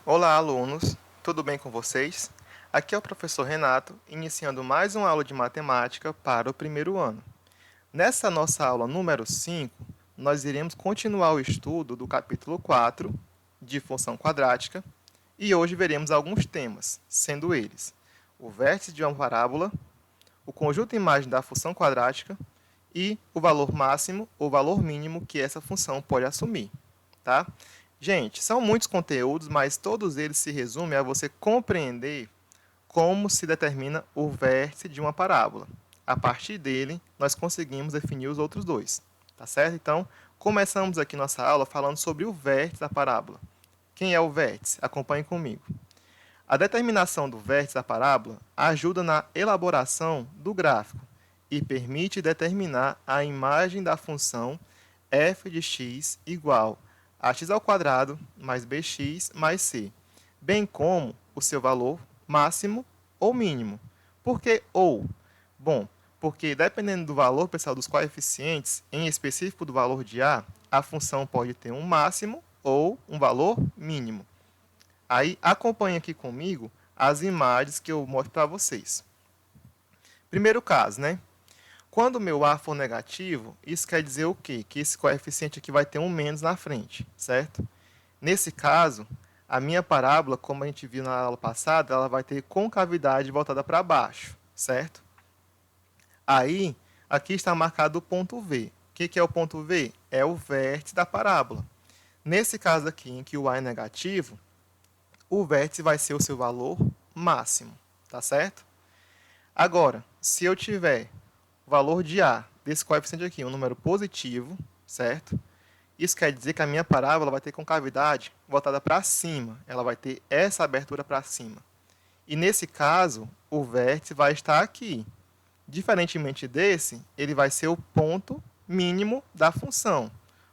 Olá, alunos! Tudo bem com vocês? Aqui é o professor Renato, iniciando mais uma aula de matemática para o primeiro ano. Nessa nossa aula número 5, nós iremos continuar o estudo do capítulo 4, de função quadrática, e hoje veremos alguns temas, sendo eles o vértice de uma parábola, o conjunto de imagem da função quadrática e o valor máximo ou valor mínimo que essa função pode assumir, tá? Gente, são muitos conteúdos, mas todos eles se resumem a você compreender como se determina o vértice de uma parábola. A partir dele, nós conseguimos definir os outros dois, tá certo? Então, começamos aqui nossa aula falando sobre o vértice da parábola. Quem é o vértice? Acompanhe comigo. A determinação do vértice da parábola ajuda na elaboração do gráfico e permite determinar a imagem da função f de x igual a x ao quadrado mais bx mais c, bem como o seu valor máximo ou mínimo. Por que ou? Bom, porque dependendo do valor, pessoal, dos coeficientes, em específico do valor de a função pode ter um máximo ou um valor mínimo. Aí acompanhe aqui comigo as imagens que eu mostro para vocês. Primeiro caso, né? Quando o meu A for negativo, isso quer dizer o quê? Que esse coeficiente aqui vai ter um menos na frente, certo? Nesse caso, a minha parábola, como a gente viu na aula passada, ela vai ter concavidade voltada para baixo, certo? Aí, aqui está marcado o ponto V. O que é o ponto V? É o vértice da parábola. Nesse caso aqui, em que o A é negativo, o vértice vai ser o seu valor máximo, tá certo? Agora, se eu tiver o valor de A desse coeficiente aqui, um número positivo, certo? Isso quer dizer que a minha parábola vai ter concavidade voltada para cima, ela vai ter essa abertura para cima. E nesse caso, o vértice vai estar aqui. Diferentemente desse, ele vai ser o ponto mínimo da função.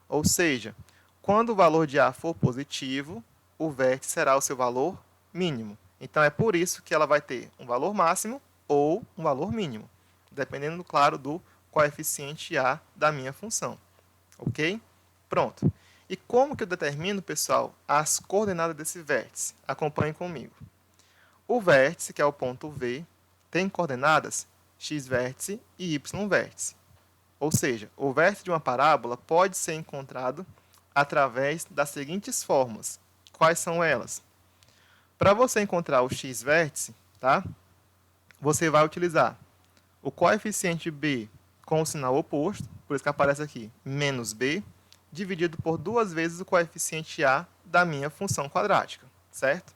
Ou seja, quando o valor de A for positivo, o vértice será o seu valor mínimo. Então é por isso que ela vai ter um valor máximo ou um valor mínimo, dependendo, claro, do coeficiente A da minha função. Ok? Pronto. E como que eu determino, pessoal, as coordenadas desse vértice? Acompanhe comigo. O vértice, que é o ponto V, tem coordenadas x vértice e y vértice. Ou seja, o vértice de uma parábola pode ser encontrado através das seguintes formas. Quais são elas? Para você encontrar o x vértice, tá? Você vai utilizar o coeficiente b com o sinal oposto, por isso que aparece aqui menos b, dividido por duas vezes o coeficiente a da minha função quadrática, certo?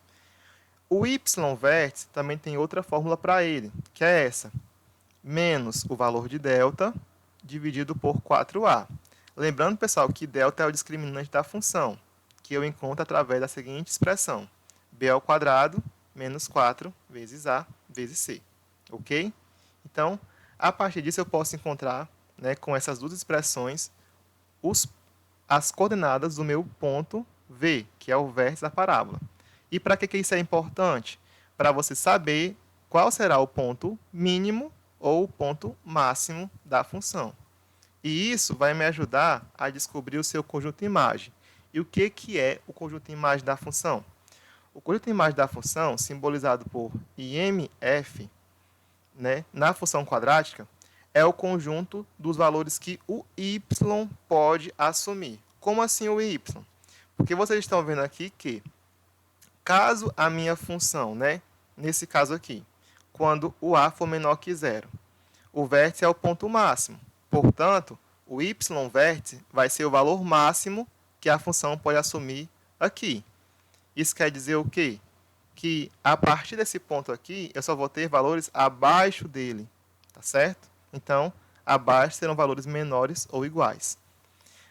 O y vértice também tem outra fórmula para ele, que é essa, menos o valor de delta dividido por 4a. Lembrando, pessoal, que delta é o discriminante da função, que eu encontro através da seguinte expressão, b ao quadrado menos 4 vezes a vezes c. Ok? Então, a partir disso eu posso encontrar, né, com essas duas expressões, as coordenadas do meu ponto V, que é o vértice da parábola. E para que isso é importante? Para você saber qual será o ponto mínimo ou o ponto máximo da função. E isso vai me ajudar a descobrir o seu conjunto de imagem. E o que é o conjunto de imagem da função? O conjunto de imagem da função, simbolizado por IMF, né, na função quadrática, é o conjunto dos valores que o y pode assumir. Como assim o y? Porque vocês estão vendo aqui que, caso a minha função, né, nesse caso aqui, quando o a for menor que zero, o vértice é o ponto máximo. Portanto, o y vértice vai ser o valor máximo que a função pode assumir aqui. Isso quer dizer o quê? Que a partir desse ponto aqui, eu só vou ter valores abaixo dele, tá certo? Então, abaixo serão valores menores ou iguais.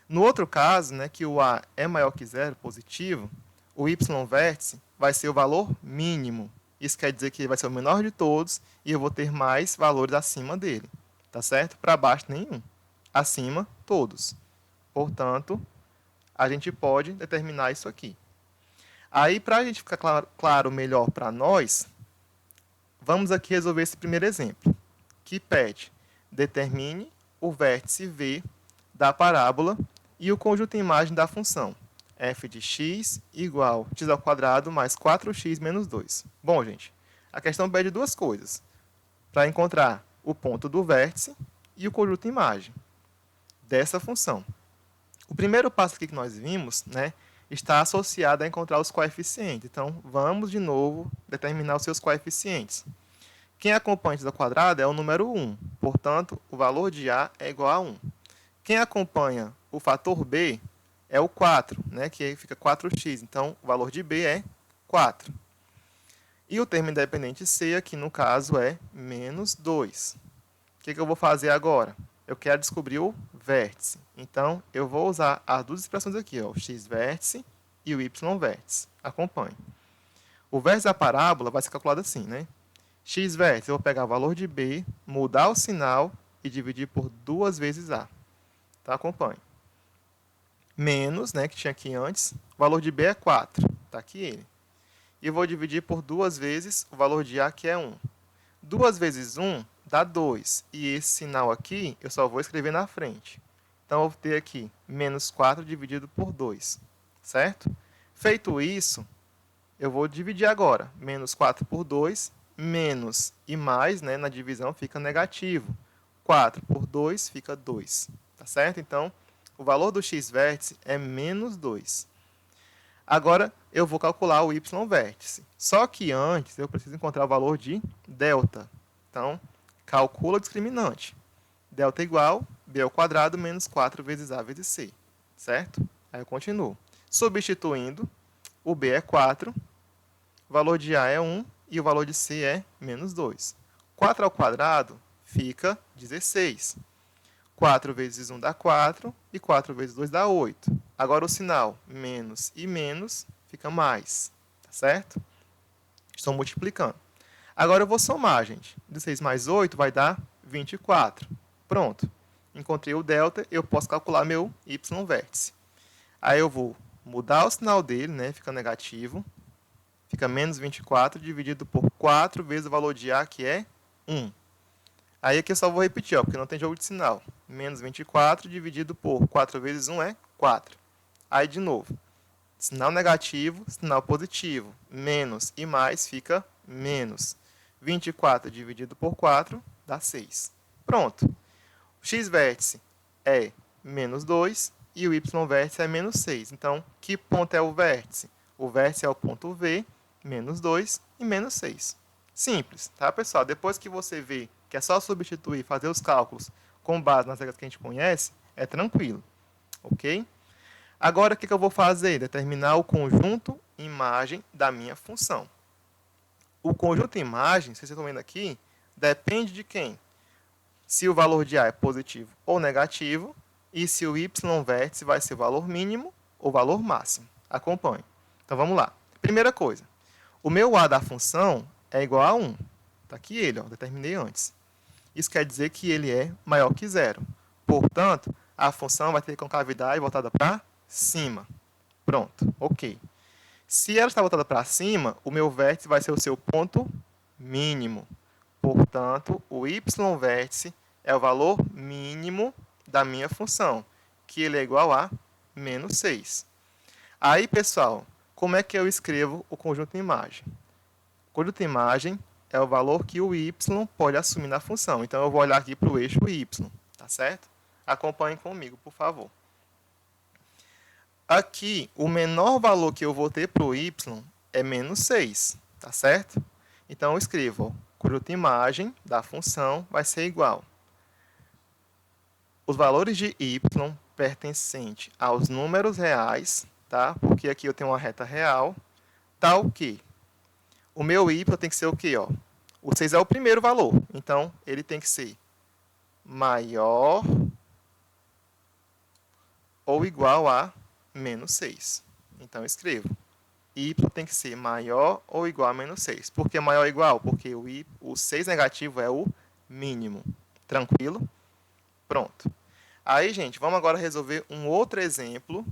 No outro caso, né, que o a é maior que zero, positivo, o y vértice vai ser o valor mínimo. Isso quer dizer que ele vai ser o menor de todos e eu vou ter mais valores acima dele, tá certo? Para baixo, nenhum. Acima, todos. Portanto, a gente pode determinar isso aqui. Aí, para a gente ficar claro melhor para nós, vamos aqui resolver esse primeiro exemplo, que pede, determine o vértice V da parábola e o conjunto de imagem da função f de x igual x ao quadrado mais 4x menos 2. Bom, gente, a questão pede duas coisas. Para encontrar o ponto do vértice e o conjunto imagem dessa função. O primeiro passo aqui que nós vimos, né, está associado a encontrar os coeficientes. Então, vamos de novo determinar os seus coeficientes. Quem acompanha x ao quadrado é o número 1. Portanto, o valor de a é igual a 1. Quem acompanha o fator b é o 4, né, que aí fica 4x. Então, o valor de b é 4. E o termo independente c, aqui no caso, é menos 2. O que eu vou fazer agora? Eu quero descobrir o vértice. Então, eu vou usar as duas expressões aqui, ó, o x-vértice e o y-vértice. Acompanhe. O vértice da parábola vai ser calculado assim, né? X-vértice, eu vou pegar o valor de b, mudar o sinal e dividir por 2 vezes a. Tá? Acompanhe. Menos, né, que tinha aqui antes, o valor de b é 4. Está aqui ele. E eu vou dividir por 2 vezes o valor de a, que é 1. 2 vezes 1 dá 2. E esse sinal aqui eu só vou escrever na frente. Então, eu vou ter aqui menos 4 dividido por 2. Certo? Feito isso, eu vou dividir agora. Menos 4 por 2, menos e mais, né, na divisão fica negativo. 4 por 2 fica 2. Tá certo? Então, o valor do x-vértice é menos 2. Agora, eu vou calcular o y-vértice. Só que antes, eu preciso encontrar o valor de delta. Então, calcula o discriminante. Delta igual b ao quadrado menos 4 vezes a vezes c. Certo? Aí eu continuo. Substituindo, o b é 4, o valor de a é 1 e o valor de c é menos 2. 4 ao quadrado fica 16. 4 vezes 1 dá 4 e 4 vezes 2 dá 8. Agora o sinal menos e menos fica mais. Tá certo? Estou multiplicando. Agora eu vou somar, gente. 16 mais 8 vai dar 24. Pronto. Encontrei o delta, eu posso calcular meu y-vértice. Aí eu vou mudar o sinal dele, né? Fica negativo. Fica menos 24 dividido por 4 vezes o valor de a, que é 1. Aí aqui eu só vou repetir, ó, porque não tem jogo de sinal. Menos 24 dividido por 4 vezes 1 é 4. Aí, de novo, sinal negativo, sinal positivo. Menos e mais fica menos. 24 dividido por 4 dá 6. Pronto. O x-vértice é menos 2 e o y-vértice é menos 6. Então, que ponto é o vértice? O vértice é o ponto V, menos 2 e menos 6. Simples, tá, pessoal? Depois que você vê que é só substituir, fazer os cálculos com base nas regras que a gente conhece, é tranquilo, ok? Agora, o que eu vou fazer? Determinar o conjunto imagem da minha função. O conjunto imagem, vocês estão vendo aqui, depende de quem? Se o valor de A é positivo ou negativo, e se o y-vértice vai ser o valor mínimo ou valor máximo. Acompanhe. Então, vamos lá. Primeira coisa, o meu A da função é igual a 1. Está aqui ele, ó, determinei antes. Isso quer dizer que ele é maior que zero. Portanto, a função vai ter concavidade voltada para cima. Pronto, ok. Se ela está voltada para cima, o meu vértice vai ser o seu ponto mínimo. Portanto, o y-vértice é o valor mínimo da minha função, que ele é igual a menos 6. Aí, pessoal, como é que eu escrevo o conjunto imagem? O conjunto imagem é o valor que o y pode assumir na função. Então, eu vou olhar aqui para o eixo y, tá certo? Acompanhem comigo, por favor. Aqui, o menor valor que eu vou ter para o y é menos 6, tá certo? Então, eu escrevo, o conjunto imagem da função vai ser igual. Os valores de y pertencentes aos números reais, tá? Porque aqui eu tenho uma reta real, tal que o meu y tem que ser o quê? Ó? O 6 é o primeiro valor, então ele tem que ser maior ou igual a menos 6. Então, eu escrevo. Y tem que ser maior ou igual a menos 6. Por que maior ou igual? Porque o 6 negativo é o mínimo. Tranquilo? Pronto. Aí, gente, vamos agora resolver um outro exemplo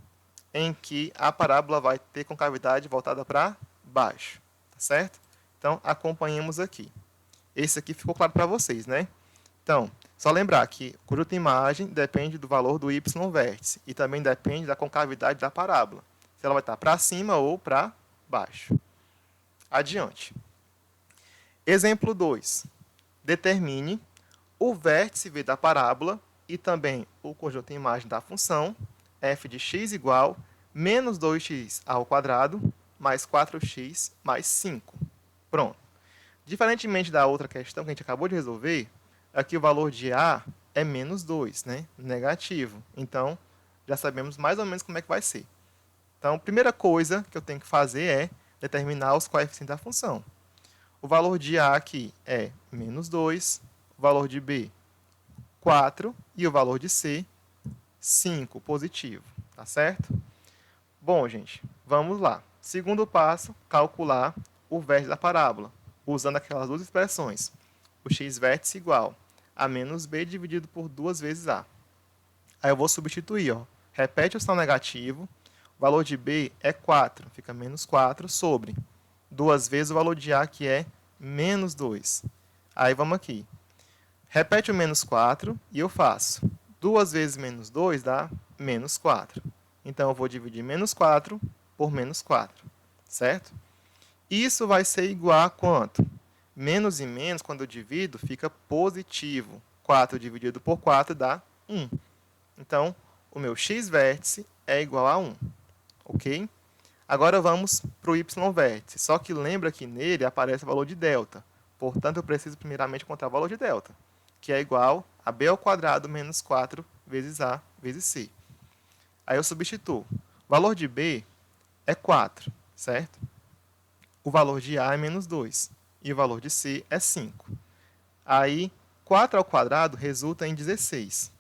em que a parábola vai ter concavidade voltada para baixo. Tá certo? Então, acompanhemos aqui. Esse aqui ficou claro para vocês, né? Então, só lembrar que o conjunto imagem depende do valor do y-vértice e também depende da concavidade da parábola. se ela vai estar para cima ou para baixo. Adiante. Exemplo 2. Determine o vértice V da parábola e também o conjunto de imagem da função f de x igual menos 2x ao quadrado mais 4x mais 5. Pronto. Diferentemente da outra questão que a gente acabou de resolver, aqui o valor de A é menos 2, né? Negativo. Então, já sabemos mais ou menos como é que vai ser. Então, a primeira coisa que eu tenho que fazer é determinar os coeficientes da função. O valor de A aqui é menos 2, o valor de B, 4, e o valor de C, 5, positivo. Tá certo? Bom, gente, vamos lá. Segundo passo, calcular o vértice da parábola, usando aquelas duas expressões. O x vértice igual a menos b dividido por 2 vezes a. Aí eu vou substituir, ó. Repete o sinal negativo. O valor de b é 4, fica menos 4 sobre 2 vezes o valor de a, que é menos 2. Aí vamos aqui. Repete o menos 4 e eu faço 2 vezes menos 2 dá menos 4. Então, eu vou dividir menos 4 por menos 4, certo? Isso vai ser igual a quanto? Menos e menos, quando eu divido, fica positivo. 4 dividido por 4 dá 1. Então, o meu x vértice é igual a 1. Ok? Agora vamos para o y vértice. Só que lembra que nele aparece o valor de delta. Portanto, eu preciso primeiramente encontrar o valor de delta, que é igual a b ao quadrado menos 4 vezes a vezes c. Aí eu substituo. O valor de b é 4, certo? O valor de a é menos 2. E o valor de c é 5. Aí, 4 ao quadrado resulta em 16.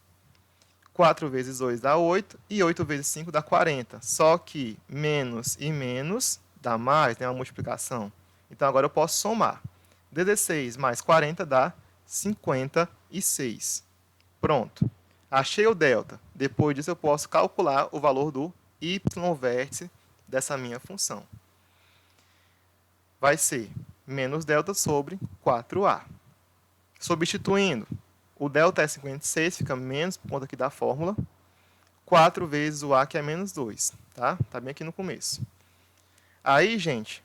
4 vezes 2 dá 8. E 8 vezes 5 dá 40. Só que menos e menos dá mais, né? Uma multiplicação. Então, agora eu posso somar. 16 mais 40 dá 56. Pronto. Achei o delta. Depois disso, eu posso calcular o valor do y vértice dessa minha função. Vai ser menos delta sobre 4a. Substituindo, o delta é 56, fica menos por conta aqui da fórmula. 4 vezes o a, que é menos 2. Tá? Tá bem aqui no começo. Aí, gente,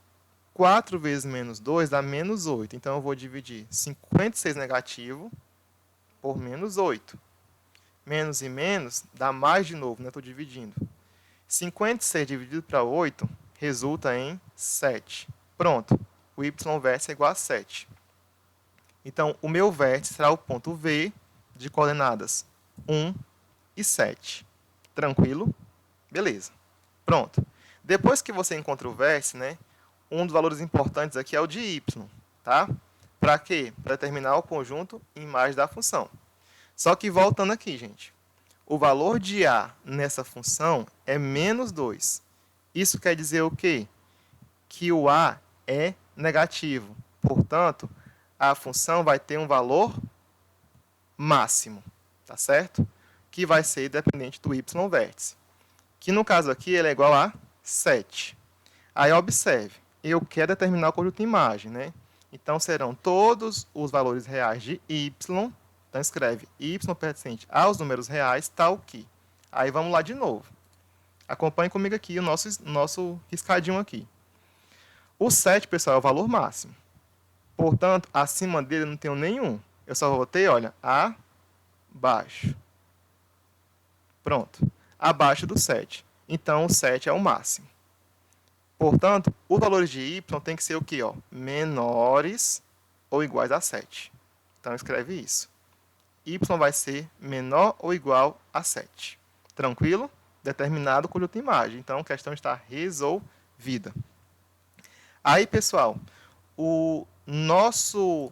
4 vezes menos 2 dá menos 8. Então, eu vou dividir 56 negativo por menos 8. Menos e menos dá mais de novo, né? Estou dividindo. 56 dividido para 8 resulta em 7. Pronto. O y vértice é igual a 7. Então, o meu vértice será o ponto V de coordenadas 1 e 7. Tranquilo? Beleza. Pronto. Depois que você encontra o vértice, né, um dos valores importantes aqui é o de y. Tá? Para quê? Para determinar o conjunto em imagem da função. Só que voltando aqui, gente. O valor de a nessa função é menos 2. Isso quer dizer o quê? Que o a é negativo. Portanto, a função vai ter um valor máximo, tá certo? Que vai ser dependente do y vértice. Que no caso aqui ele é igual a 7. Aí observe, eu quero determinar o conjunto de imagem, né? Então serão todos os valores reais de y. Então, escreve y pertencente aos números reais, tal que. Aí, vamos lá de novo. Acompanhe comigo aqui o nosso riscadinho aqui. O 7, pessoal, é o valor máximo. Portanto, acima dele eu não tenho nenhum. Eu só vou ter, olha, abaixo. Pronto. Abaixo do 7. Então, o 7 é o máximo. Portanto, os valores de y tem que ser o quê? Ó? Menores ou iguais a 7. Então, escreve isso. Y vai ser menor ou igual a 7. Tranquilo? Determinado o conjunto de imagem. Então, a questão está resolvida. Aí, pessoal, o nosso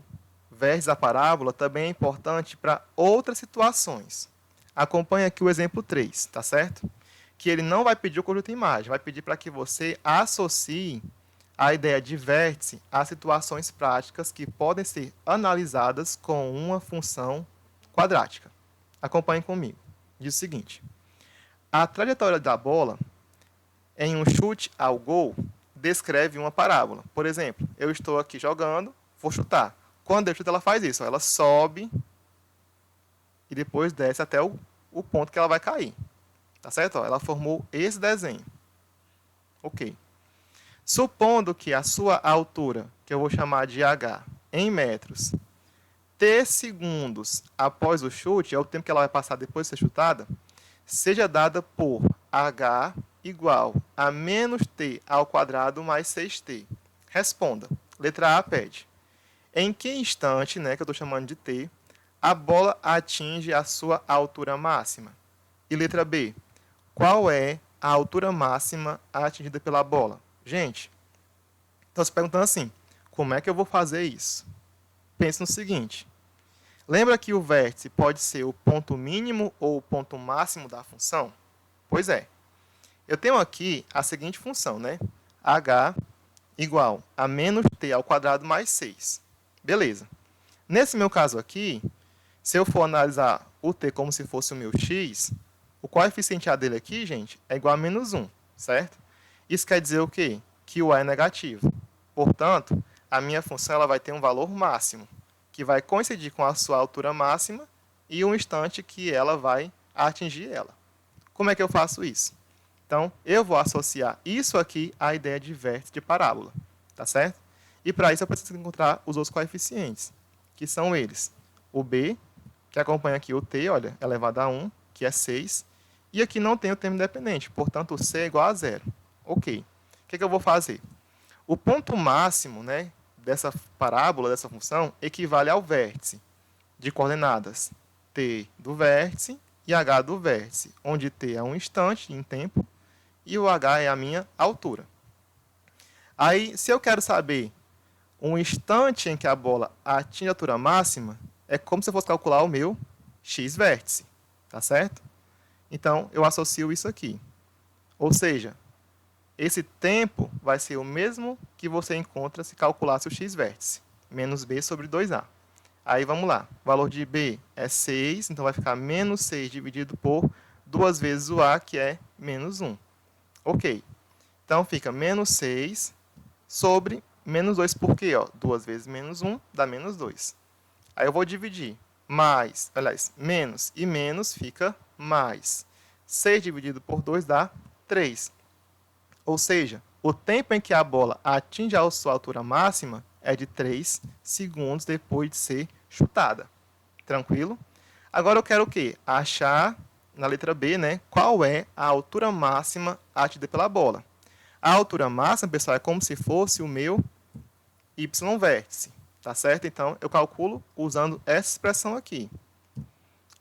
vértice da parábola também é importante para outras situações. Acompanhe aqui o exemplo 3, tá certo? Que ele não vai pedir o conjunto de imagem, vai pedir para que você associe a ideia de vértice a situações práticas que podem ser analisadas com uma função quadrática. Acompanhe comigo. Diz o seguinte: a trajetória da bola em um chute ao gol descreve uma parábola. Por exemplo, eu estou aqui jogando, vou chutar. Quando eu chuto, ela faz isso. Ela sobe e depois desce até o ponto que ela vai cair. Tá certo? Ela formou esse desenho. Ok. Supondo que a sua altura, que eu vou chamar de h, em metros, t segundos após o chute, é o tempo que ela vai passar depois de ser chutada, seja dada por h igual a menos t ao quadrado mais 6t. Responda. Letra A pede. Em que instante, né, que eu estou chamando de t, a bola atinge a sua altura máxima? E letra B. Qual é a altura máxima atingida pela bola? Gente, estou se perguntando assim, como é que eu vou fazer isso? Pense no seguinte. Lembra que o vértice pode ser o ponto mínimo ou o ponto máximo da função? Pois é. Eu tenho aqui a seguinte função, né? h igual a menos t ao quadrado mais 6. Beleza. Nesse meu caso aqui, se eu for analisar o t como se fosse o meu x, o coeficiente a dele aqui, gente, é igual a menos 1, certo? Isso quer dizer o quê? Que o a é negativo. Portanto, a minha função ela vai ter um valor máximo, que vai coincidir com a sua altura máxima e o instante que ela vai atingir ela. Como é que eu faço isso? Então, eu vou associar isso aqui à ideia de vértice de parábola, tá certo? E para isso eu preciso encontrar os outros coeficientes, que são eles. O b, que acompanha aqui o t, olha, elevado a 1, que é 6, e aqui não tem o termo independente, portanto, o c é igual a 0. Ok. O que eu vou fazer? O ponto máximo, né, dessa parábola, dessa função, equivale ao vértice de coordenadas t do vértice e h do vértice, onde t é um instante em tempo e o h é a minha altura. Aí, se eu quero saber um instante em que a bola atinge a altura máxima, é como se eu fosse calcular o meu x vértice, tá certo? Então, eu associo isso aqui. Ou seja, esse tempo vai ser o mesmo que você encontra se calculasse o x vértice, menos b sobre 2a. Aí, vamos lá. O valor de b é 6, então vai ficar menos 6 dividido por 2 vezes o a, que é menos 1. Ok. Então, fica menos 6 sobre menos 2, por quê? 2 vezes menos 1 dá menos 2. Aí eu vou dividir. Mais, aliás, menos e menos fica mais. 6 dividido por 2 dá 3. Ou seja, o tempo em que a bola atinge a sua altura máxima é de 3 segundos depois de ser chutada. Tranquilo? Agora eu quero o quê? Achar, na letra B, né, qual é a altura máxima atingida pela bola. A altura máxima, pessoal, é como se fosse o meu y vértice. Tá certo? Então, eu calculo usando essa expressão aqui.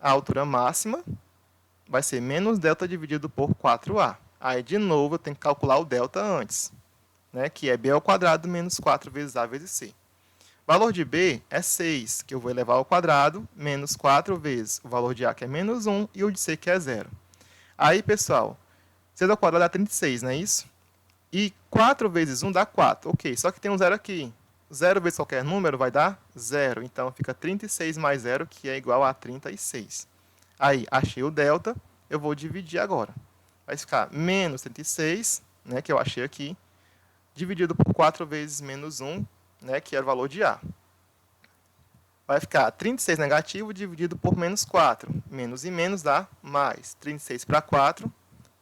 A altura máxima vai ser menos delta dividido por 4a. Aí, de novo, eu tenho que calcular o delta antes, né? Que é b ao quadrado menos 4 vezes a vezes c. O valor de b é 6, que eu vou elevar ao quadrado, menos 4 vezes o valor de a, que é menos 1, e o de c, que é 0. Aí, pessoal, 6 ao quadrado dá 36, não é isso? E 4 vezes 1 dá 4. Ok, só que tem um 0 aqui. 0 vezes qualquer número vai dar 0. Então, fica 36 mais 0, que é igual a 36. Aí, achei o delta, eu vou dividir agora. Vai ficar menos 36, né, que eu achei aqui, dividido por 4 vezes menos 1, né, que era o valor de A. Vai ficar 36 negativo dividido por menos 4. Menos e menos dá mais. 36 para 4,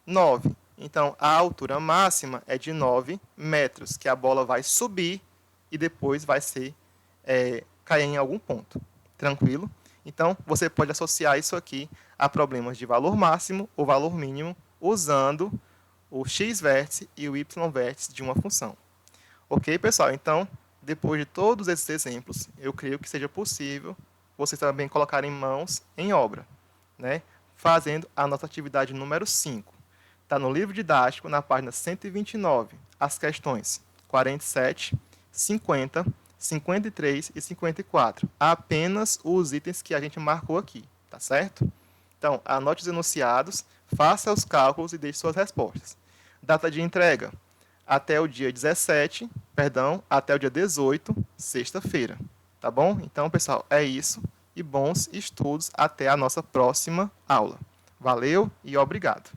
9. Então, a altura máxima é de 9 metros, que a bola vai subir e depois vai cair em algum ponto. Tranquilo? Então, você pode associar isso aqui a problemas de valor máximo ou valor mínimo usando o x vértice e o y vértice de uma função. Ok, pessoal? Então, depois de todos esses exemplos, eu creio que seja possível vocês também colocarem mãos em obra, né? Fazendo a nossa atividade número 5. Está no livro didático, na página 129, as questões 47, 50, 53 e 54. Apenas os itens que a gente marcou aqui, tá certo? Então, anote os enunciados, faça os cálculos e deixe suas respostas. Data de entrega, até o dia 18, sexta-feira. Tá bom? Então, pessoal, é isso. E bons estudos até a nossa próxima aula. Valeu e obrigado.